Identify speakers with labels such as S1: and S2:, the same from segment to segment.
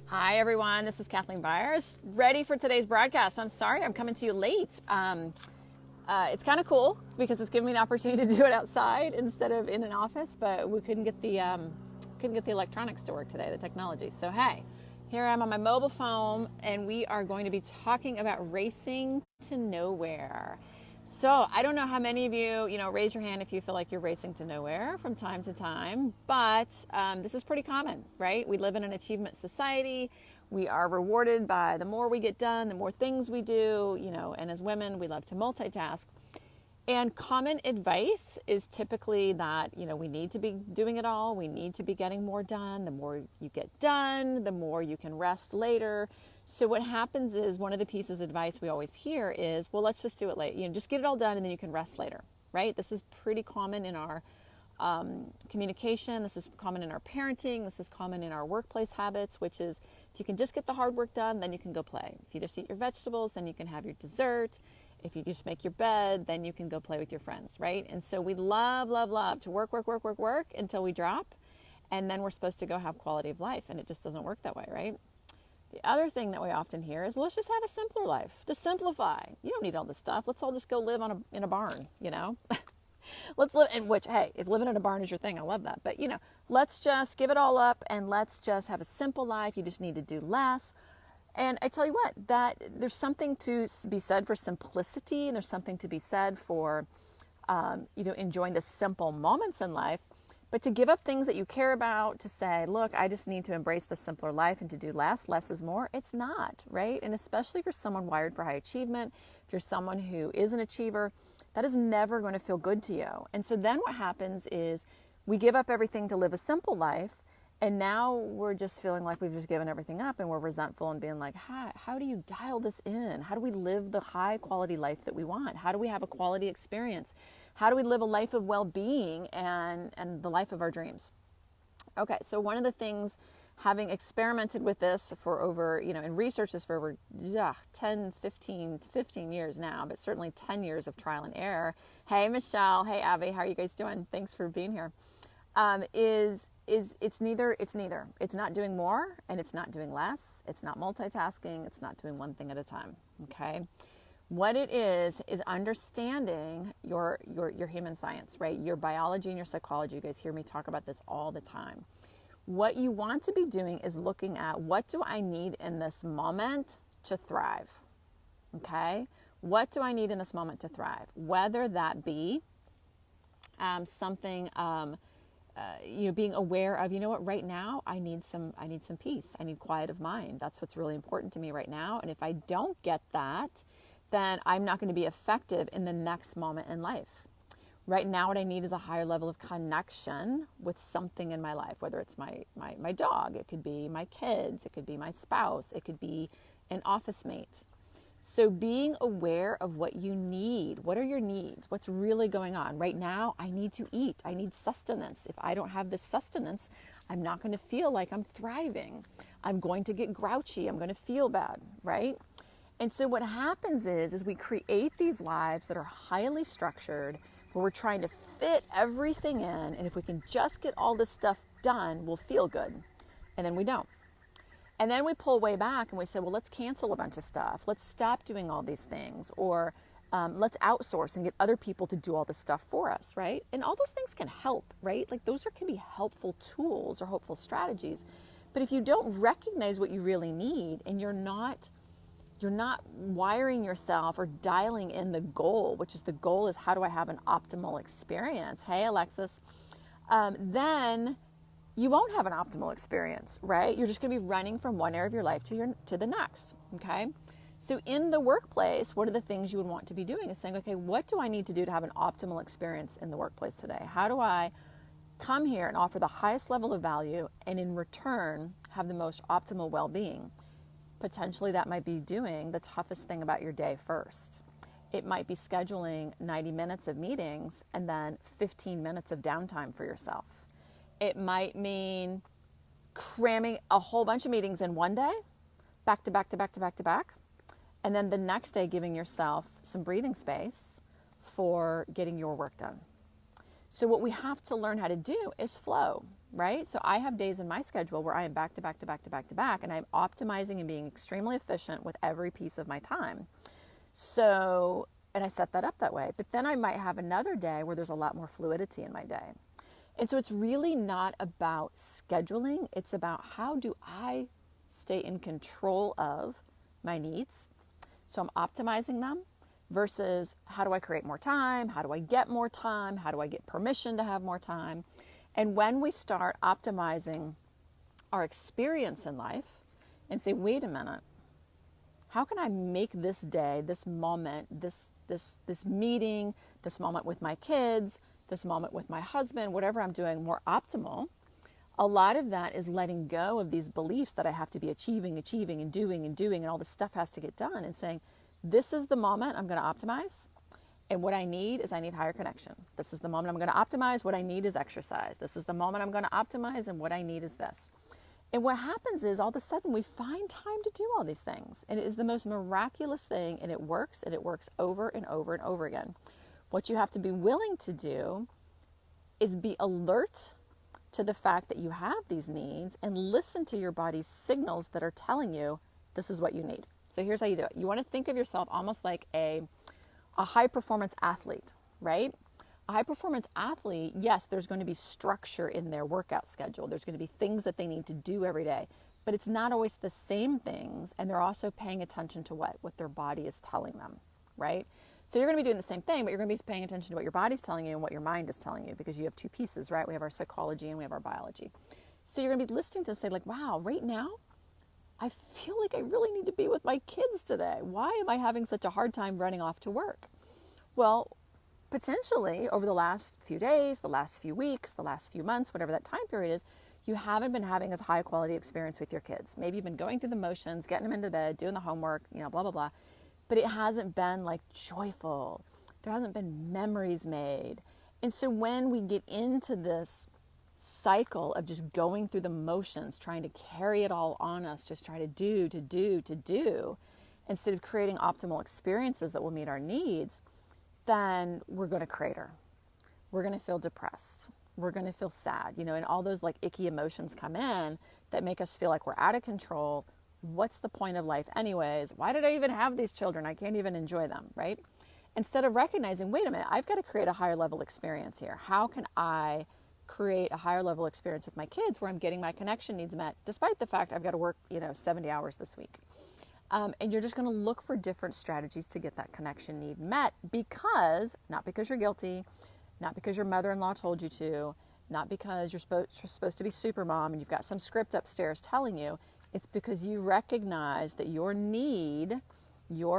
S1: Hi, everyone. This is Kathleen Byers, ready for today's broadcast. I'm sorry I'm coming to you late. It's kind of cool because it's giving me an opportunity to do it outside instead of in an office, but we couldn't get the electronics to work today, the technology. So, hey, here I am on my mobile phone, and we are going to be talking about racing to nowhere. So I don't know how many of you, raise your hand if you feel like you're racing to nowhere from time to time, but this is pretty common, right? We live in an achievement society. We are rewarded by the more we get done, the more things we do, and as women, we love to multitask. And common advice is typically that, we need to be doing it all. We need to be getting more done. The more you get done, the more you can rest later. So what happens is one of the pieces of advice we always hear is, well, let's just do it later. Just get it all done and then you can rest later, right? This is pretty common in our communication. This is common in our parenting. This is common in our workplace habits, which is if you can just get the hard work done, then you can go play. If you just eat your vegetables, then you can have your dessert. If you just make your bed, then you can go play with your friends, right? And so we love to work until we drop. And then we're supposed to go have quality of life. And it just doesn't work that way, right? The other thing that we often hear is, let's just have a simpler life. Just simplify. You don't need all this stuff. Let's all just go live in a barn, Let's live in which, hey, if living in a barn is your thing, I love that. But, let's just give it all up and let's just have a simple life. You just need to do less. And I tell you what, that there's something to be said for simplicity, and there's something to be said for, enjoying the simple moments in life. But to give up things that you care about, to say, look, I just need to embrace the simpler life and to do less is more, it's not, right? And especially if you're someone wired for high achievement, if you're someone who is an achiever, that is never going to feel good to you. And so then what happens is we give up everything to live a simple life, and now we're just feeling like we've just given everything up, and we're resentful and being like, how do you dial this in? How do we live the high quality life that we want? How do we have a quality experience? How do we live a life of well-being and the life of our dreams? Okay, so one of the things, having experimented with this for over, and researched this for over 15 years now, but certainly 10 years of trial and error. Hey, Michelle. Hey, Abby. How are you guys doing? Thanks for being here. It's neither. It's not doing more and it's not doing less. It's not multitasking. It's not doing one thing at a time. Okay. What it is understanding your human science, right? Your biology and your psychology. You guys hear me talk about this all the time. What you want to be doing is looking at, what do I need in this moment to thrive? Okay? What do I need in this moment to thrive? Whether that be something, being aware of, right now I need some peace. I need quiet of mind. That's what's really important to me right now. And if I don't get that, then I'm not going to be effective in the next moment in life. Right now, what I need is a higher level of connection with something in my life, whether it's my dog, it could be my kids, it could be my spouse, it could be an office mate. So being aware of what you need. What are your needs? What's really going on? Right now, I need to eat. I need sustenance. If I don't have this sustenance, I'm not going to feel like I'm thriving. I'm going to get grouchy. I'm going to feel bad, right? And so what happens is we create these lives that are highly structured, where we're trying to fit everything in. And if we can just get all this stuff done, we'll feel good. And then we don't. And then we pull way back and we say, well, let's cancel a bunch of stuff. Let's stop doing all these things. Or let's outsource and get other people to do all this stuff for us, right? And all those things can help, right? Like those can be helpful tools or helpful strategies. But if you don't recognize what you really need, and you're not wiring yourself or dialing in the goal, which is, the goal is, how do I have an optimal experience? Hey, Alexis. Then you won't have an optimal experience, right? You're just going to be running from one area of your life to the next, okay? So in the workplace, one of the things you would want to be doing is saying, okay, what do I need to do to have an optimal experience in the workplace today? How do I come here and offer the highest level of value, and in return have the most optimal well-being? Potentially that might be doing the toughest thing about your day first. It might be scheduling 90 minutes of meetings and then 15 minutes of downtime for yourself. It might mean cramming a whole bunch of meetings in one day, back to back to back to back to back, and then the next day giving yourself some breathing space for getting your work done. So what we have to learn how to do is flow, right? So I have days in my schedule where I am back to back to back to back to back, and I'm optimizing and being extremely efficient with every piece of my time. So, and I set that up that way. But then I might have another day where there's a lot more fluidity in my day. And so it's really not about scheduling. It's about how do I stay in control of my needs. So I'm optimizing them versus how do I create more time? How do I get more time? How do I get permission to have more time? And when we start optimizing our experience in life and say, wait a minute, how can I make this day, this moment, this meeting, this moment with my kids, this moment with my husband, whatever I'm doing, more optimal? A lot of that is letting go of these beliefs that I have to be achieving and doing, and all this stuff has to get done, and saying, this is the moment I'm going to optimize. And what I need is I need higher connection. This is the moment I'm going to optimize. What I need is exercise. This is the moment I'm going to optimize, and what I need is this. And what happens is all of a sudden we find time to do all these things. And it is the most miraculous thing, and it works over and over and over again. What you have to be willing to do is be alert to the fact that you have these needs and listen to your body's signals that are telling you this is what you need. So here's how you do it. You want to think of yourself almost like a high performance athlete, right? A high performance athlete, yes, there's going to be structure in their workout schedule. There's going to be things that they need to do every day, but it's not always the same things. And they're also paying attention to what their body is telling them, right? So you're going to be doing the same thing, but you're going to be paying attention to what your body's telling you and what your mind is telling you, because you have two pieces, right? We have our psychology and we have our biology. So you're going to be listening to say like, wow, right now, I feel like I really need to be with my kids today. Why am I having such a hard time running off to work? Well, potentially over the last few days, the last few weeks, the last few months, whatever that time period is, you haven't been having as high quality experience with your kids. Maybe you've been going through the motions, getting them into bed, doing the homework, blah, blah, blah. But it hasn't been like joyful. There hasn't been memories made. And so when we get into this cycle of just going through the motions, trying to carry it all on us, just try to do, instead of creating optimal experiences that will meet our needs, then we're going to crater. We're going to feel depressed. We're going to feel sad, and all those like icky emotions come in that make us feel like we're out of control. What's the point of life anyways? Why did I even have these children? I can't even enjoy them, right? Instead of recognizing, wait a minute, I've got to create a higher level experience here. How can I create a higher level experience with my kids where I'm getting my connection needs met, despite the fact I've got to work, 70 hours this week. And you're just going to look for different strategies to get that connection need met, not because you're guilty, not because your mother-in-law told you to, not because you're supposed to be super mom and you've got some script upstairs telling you. It's because you recognize that your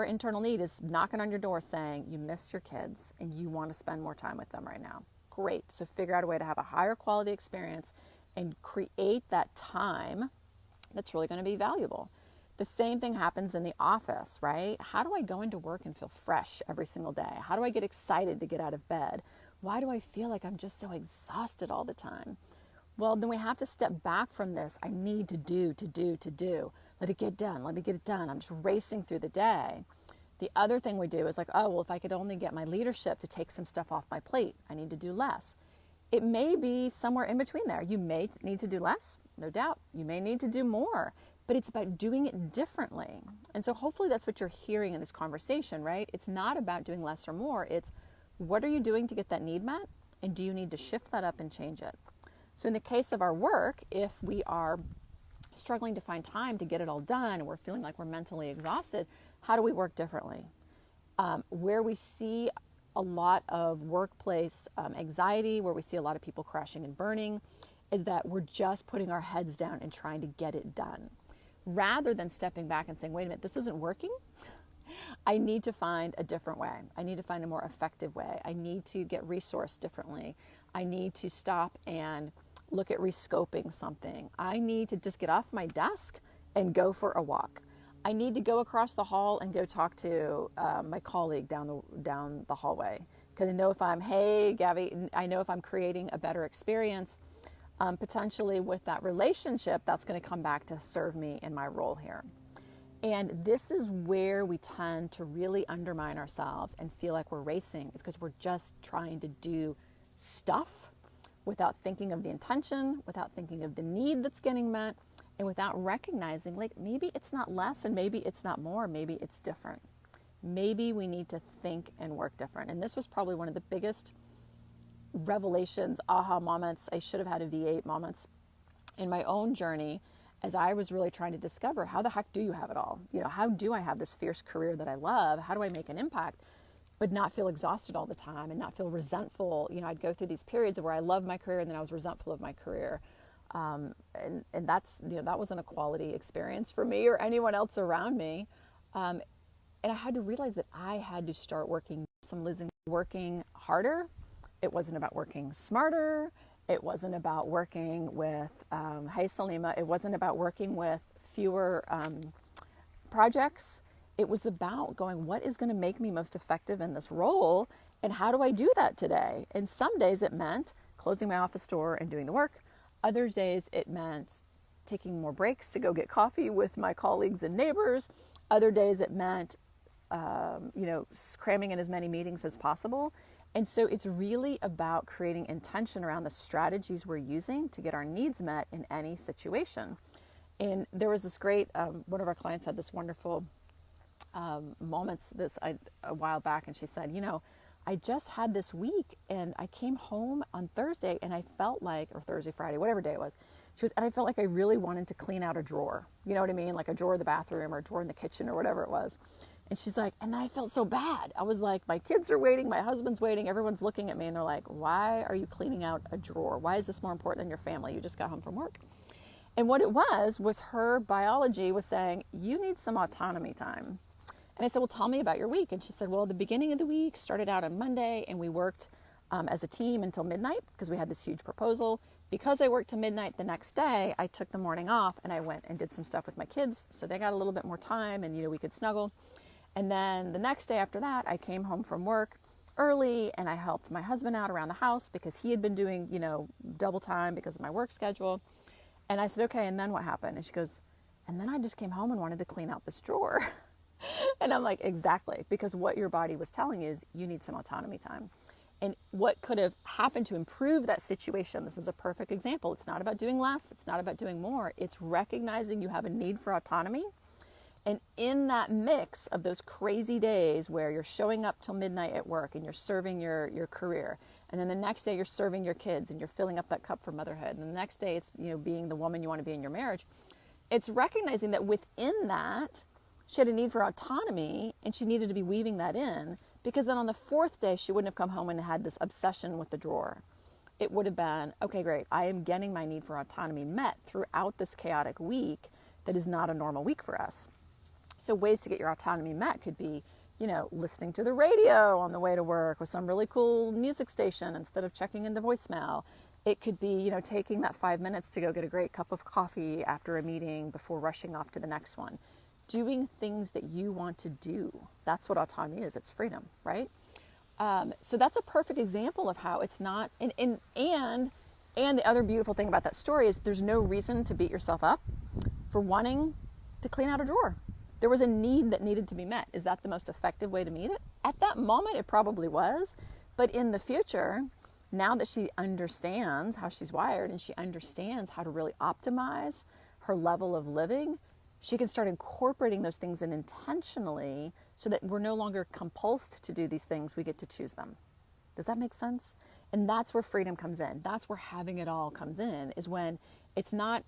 S1: internal need is knocking on your door saying you miss your kids and you want to spend more time with them right now. Great. So figure out a way to have a higher quality experience and create that time that's really going to be valuable. The same thing happens in the office, right? How do I go into work and feel fresh every single day? How do I get excited to get out of bed? Why do I feel like I'm just so exhausted all the time? Well, then we have to step back from this. I need to do. Let it get done. Let me get it done. I'm just racing through the day. The other thing we do is like, oh, well, if I could only get my leadership to take some stuff off my plate, I need to do less. It may be somewhere in between there. You may need to do less, no doubt. You may need to do more, but it's about doing it differently. And so hopefully that's what you're hearing in this conversation, right? It's not about doing less or more. It's what are you doing to get that need met? And do you need to shift that up and change it? So in the case of our work, if we are struggling to find time to get it all done and we're feeling like we're mentally exhausted, how do we work differently? Where we see a lot of workplace anxiety, where we see a lot of people crashing and burning, is that we're just putting our heads down and trying to get it done. Rather than stepping back and saying, wait a minute, this isn't working. I need to find a different way. I need to find a more effective way. I need to get resourced differently. I need to stop and look at rescoping something. I need to just get off my desk and go for a walk. I need to go across the hall and go talk to my colleague down the hallway. Because I know if hey, Gabby, I know if I'm creating a better experience, potentially with that relationship, that's going to come back to serve me in my role here. And this is where we tend to really undermine ourselves and feel like we're racing. It's because we're just trying to do stuff without thinking of the intention, without thinking of the need that's getting met, and without recognizing, like, maybe it's not less and maybe it's not more, maybe it's different. Maybe we need to think and work different. And this was probably one of the biggest revelations, aha moments, I should have had a V8 moments in my own journey, as I was really trying to discover, how the heck do you have it all? You know, how do I have this fierce career that I love? How do I make an impact, but not feel exhausted all the time and not feel resentful? You know, I'd go through these periods where I loved my career and then I was resentful of my career. And that's, you know, that wasn't a quality experience for me or anyone else around me. And I had to realize that I had to start working harder. It wasn't about working smarter. It wasn't about working with, hey Salima, it wasn't about working with fewer projects. It was about going, what is going to make me most effective in this role? And how do I do that today? And some days it meant closing my office door and doing the work. Other days it meant taking more breaks to go get coffee with my colleagues and neighbors. Other days it meant, cramming in as many meetings as possible. And so it's really about creating intention around the strategies we're using to get our needs met in any situation. And there was this great, one of our clients had this wonderful moments a while back, and she said, you know, I just had this week and I came home on Thursday and I felt like, or Thursday, Friday, whatever day it was, and I felt like I really wanted to clean out a drawer. You know what I mean? Like a drawer in the bathroom or a drawer in the kitchen or whatever it was. And she's like, and then I felt so bad. I was like, my kids are waiting, my husband's waiting, everyone's looking at me and they're like, why are you cleaning out a drawer? Why is this more important than your family? You just got home from work. And what it was her biology was saying, you need some autonomy time. And I said, well, tell me about your week. And she said, well, the beginning of the week started out on Monday and we worked as a team until midnight because we had this huge proposal. Because I worked to midnight the next day, I took the morning off and I went and did some stuff with my kids. So they got a little bit more time and, you know, we could snuggle. And then the next day after that, I came home from work early and I helped my husband out around the house because he had been doing, you know, double time because of my work schedule. And I said, okay, and then what happened? And she goes, and then I just came home and wanted to clean out this drawer. And I'm like, exactly, because what your body was telling you is you need some autonomy time. And what could have happened to improve that situation? This is a perfect example. It's not about doing less. It's not about doing more. It's recognizing you have a need for autonomy. And in that mix of those crazy days where you're showing up till midnight at work and you're serving your career, and then the next day you're serving your kids and you're filling up that cup for motherhood, and the next day it's, you know, being the woman you want to be in your marriage, it's recognizing that within that, she had a need for autonomy and she needed to be weaving that in, because then on the fourth day, she wouldn't have come home and had this obsession with the drawer. It would have been, okay, great, I am getting my need for autonomy met throughout this chaotic week that is not a normal week for us. So ways to get your autonomy met could be, you know, listening to the radio on the way to work with some really cool music station instead of checking into voicemail. It could be, you know, taking that 5 minutes to go get a great cup of coffee after a meeting before rushing off to the next one. Doing things that you want to do. That's what autonomy is. It's freedom, right? So that's a perfect example of how it's not, and the other beautiful thing about that story is there's no reason to beat yourself up for wanting to clean out a drawer. There was a need that needed to be met. Is that the most effective way to meet it? At that moment, it probably was. But in the future, now that she understands how she's wired and she understands how to really optimize her level of living, she can start incorporating those things in intentionally so that we're no longer compulsed to do these things. We get to choose them. Does that make sense? And that's where freedom comes in. That's where having it all comes in, is when it's not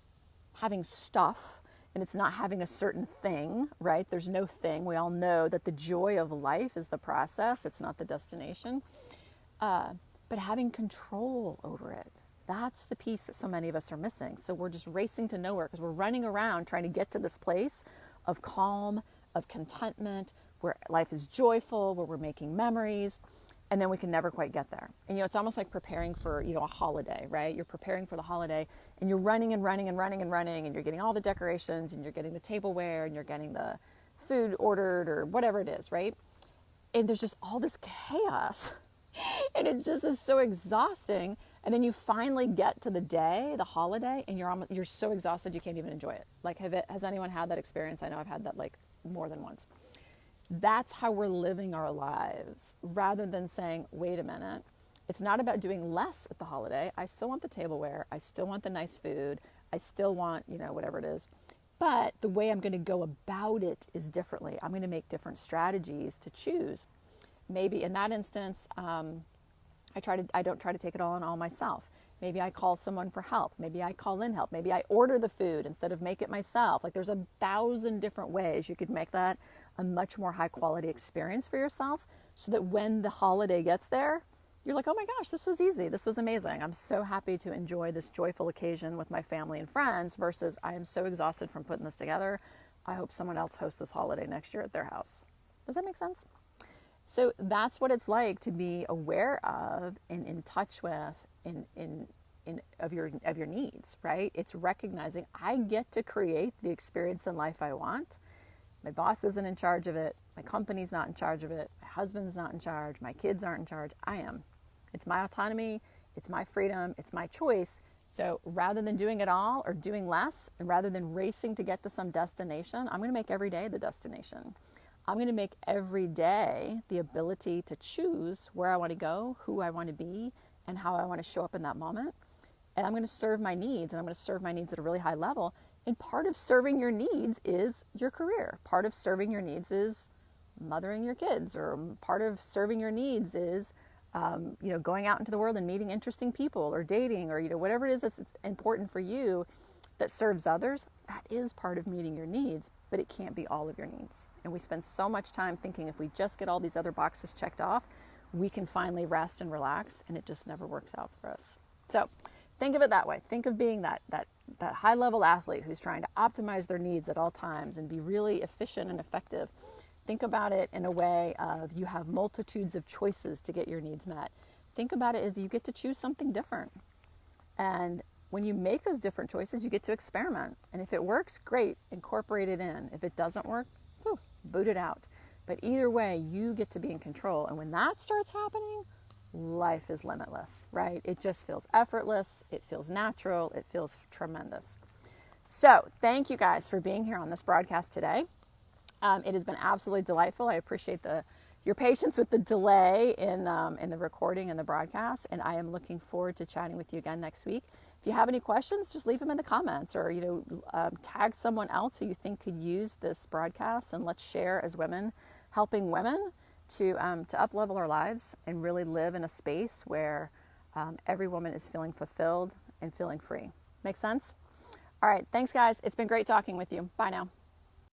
S1: having stuff and it's not having a certain thing, right? There's no thing. We all know that the joy of life is the process. It's not the destination. But having control over it. That's the piece that so many of us are missing. So we're just racing to nowhere because we're running around trying to get to this place of calm, of contentment, where life is joyful, where we're making memories, and then we can never quite get there. And, you know, it's almost like preparing for, you know, a holiday, right? You're preparing for the holiday and you're running and running and running and running and you're getting all the decorations and you're getting the tableware and you're getting the food ordered or whatever it is, right? And there's just all this chaos and it just is so exhausting. And then you finally get to the day, the holiday, and you're so exhausted you can't even enjoy it. Like, has anyone had that experience? I know I've had that like more than once. That's how we're living our lives, rather than saying, wait a minute, It's not about doing less at the holiday. I still want the tableware. I still want the nice food. I still want, whatever it is. But the way I'm going to go about it is differently. I'm going to make different strategies to choose. Maybe in that instance, I don't try to take it all on all myself. Maybe I call someone for help. Maybe I call in help. Maybe I order the food instead of make it myself. Like, there's 1,000 different ways you could make that a much more high quality experience for yourself, so that when the holiday gets there, you're like, oh my gosh, this was easy. This was amazing. I'm so happy to enjoy this joyful occasion with my family and friends, versus I am so exhausted from putting this together. I hope someone else hosts this holiday next year at their house. Does that make sense? So that's what it's like to be aware of and in touch with of your needs, right? It's recognizing I get to create the experience in life I want. My boss isn't in charge of it. My company's not in charge of it. My husband's not in charge. My kids aren't in charge. I am. It's my autonomy. It's my freedom. It's my choice. So rather than doing it all or doing less, and rather than racing to get to some destination, I'm going to make every day the destination. I'm going to make every day the ability to choose where I want to go, who I want to be, and how I want to show up in that moment. And I'm going to serve my needs, and I'm going to serve my needs at a really high level. And part of serving your needs is your career. Part of serving your needs is mothering your kids, or part of serving your needs is, going out into the world and meeting interesting people, or dating, or, whatever it is that's important for you that serves others. That is part of meeting your needs, but it can't be all of your needs. And we spend so much time thinking if we just get all these other boxes checked off, we can finally rest and relax, and it just never works out for us. So think of it that way. Think of being that high-level athlete who's trying to optimize their needs at all times and be really efficient and effective. Think about it in a way of you have multitudes of choices to get your needs met. Think about it as you get to choose something different. And when you make those different choices, you get to experiment. And if it works, great, incorporate it in. If it doesn't work, boot it out. But either way, you get to be in control. And when that starts happening, life is limitless, right? It just feels effortless. It feels natural. It feels tremendous. So thank you guys for being here on this broadcast today. It has been absolutely delightful. I appreciate your patience with the delay in the recording and the broadcast. And I am looking forward to chatting with you again next week. If you have any questions, just leave them in the comments, or tag someone else who you think could use this broadcast, and let's share as women, helping women to up-level our lives and really live in a space where every woman is feeling fulfilled and feeling free. Make sense? All right. Thanks, guys. It's been great talking with you. Bye now.